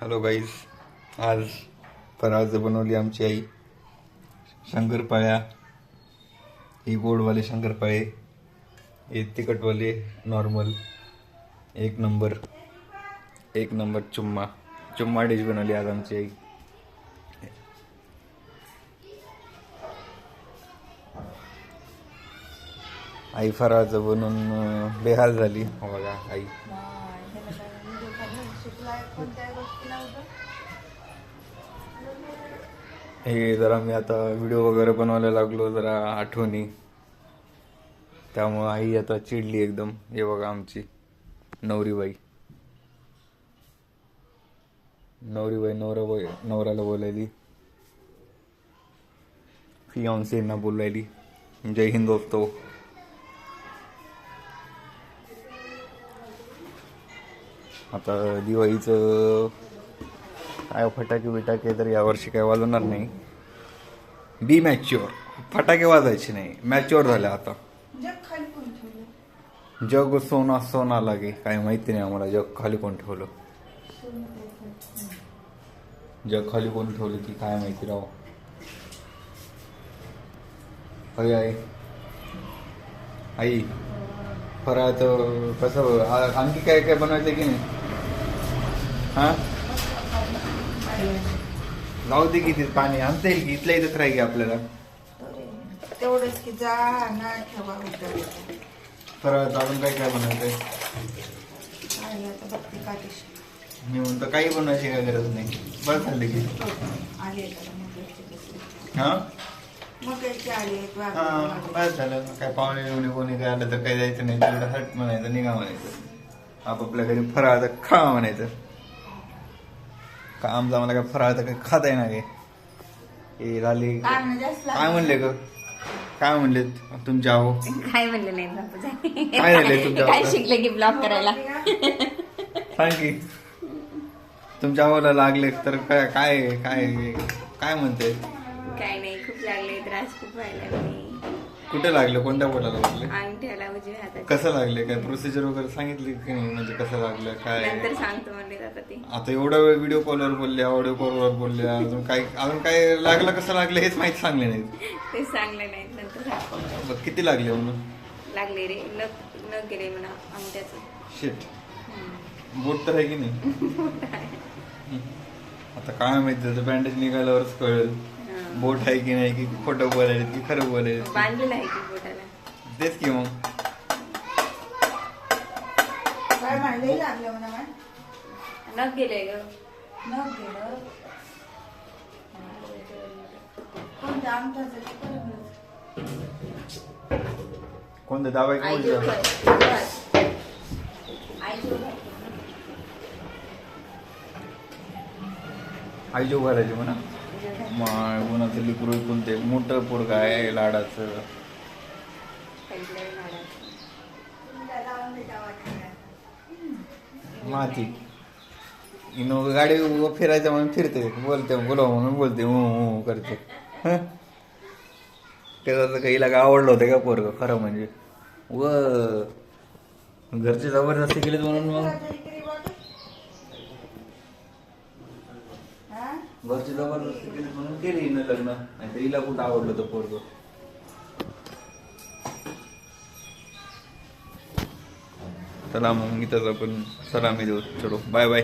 Hello guys, आज फराळ बनवली आमची आई शंकरपाळ्या. ही गोडवाले शंकरपाळे, हे तिखटवाले नॉर्मल. एक नंबर चुम्मा डिश बनवली आज आमची आई. आई फराळाचं बनवून बेहाल झाली. हो बघा आई. हे जरा मी आता व्हिडिओ वगैरे बनवायला लागलो, जरा आठवणी, त्यामुळं आई आता चिडली एकदम. हे बघा आमची नवरीबाई नवऱ्याला बोलायली, फियांसेना बोलायली. जय हिंद दोस्तो. आता दिवाळीचं काय फटाके बिटाके तर यावर्षी काय वाजवणार नाही. बी मॅच्युअर, फटाके वाजायचे नाही, मॅच्युअर झाले आता. जग सोना सोना लागे, काय माहिती नाही आम्हाला जग खाली कोण ठेवलं. जग खाली कोण ठेवलं की काय माहिती राव. आई फराळाचं कसं आणखी काय काय बनवायचं की नाही? हा, जाऊ दे किती पाणी आणता येईल की, इथल्या इथंच राहील की आपल्याला. तेवढंच की जा ना ठेवा. फराळाचं अजून काय काय बनवायचंय? मी म्हणतो काही बनवायची काय गरज नाही, बस झालं की. हा बस झालं. काय पाहुणे बिवणे कोणी काय आलं तर काही जायचं नाही, तेवढं हट म्हणायचं, निघा म्हणायचं. आपापल्या घरी फराळाचं खा म्हणायचं. काम जमाला काय फराळाचं काही खाता येणार काय? हे झाले काय म्हणले ग? काय म्हणले तुमच्या आहो? काय म्हणले नाही, काय झाले तुमच्या काय शिकले की ब्लॉक करायला? सांग की तुमच्या आहोला लागले तर काय काय काय काय म्हणते? काय नाही, खूप लागले, त्रास खूप व्हायला. मी कुठे लागले? कोणत्या बोटाला लागले? अंगठ्याला, उजव्या हातात. कसं लागले? काय प्रोसिजर वगैरे सांगितली की नाही? म्हणजे कसं लागलं काय? नंतर सांगतो म्हणले आता ते. आता एवढा वेळ व्हिडिओ कॉलवर बोलल्या, ऑडिओ कॉलवर बोलल्या, अजून काय लागलं, कसं लागलं हेच माहिती सांगले नाही. ते सांगले नाही, नंतर सांगतो. किती लागले म्हणून? लागले रे, न गेले म्हणा अंगठ्याचं. शिट, बोट तर आहे की नाही? आता काय माहिती, त्याचं बँडेज निघाल्यावरच कळेल बोट आहे की नाही, की खोटं बोलायला की खरं बोलायला. बांधलेलं आहे की बोटाला? तेच की मग. काय मांडले लागलं म्हणा. नख गेले ग. न गेलं कोणत्या आमच्याचं कोणतं दावा आई की आई जो भरायची म्हणा. मग कोणाचं लिकरू कोणते मोठं पोरगा आहे लाडाचं. माती इनो गाडी फिरायचं म्हणून फिरते, बोलते बोलव म्हणून बोलते, हो करते. त्याचं काही लागा आवडलं होतं का पोरग खरं म्हणजे. व घरची जबरदस्ती केली म्हणून मग घरची जबरदस्ती केली म्हणून केली हिनं लग्न, नाही तर हिला कुठं आवडलं होतं पोरग. चला मग इथंच आपण सलामी देऊ. चलो बाय बाय.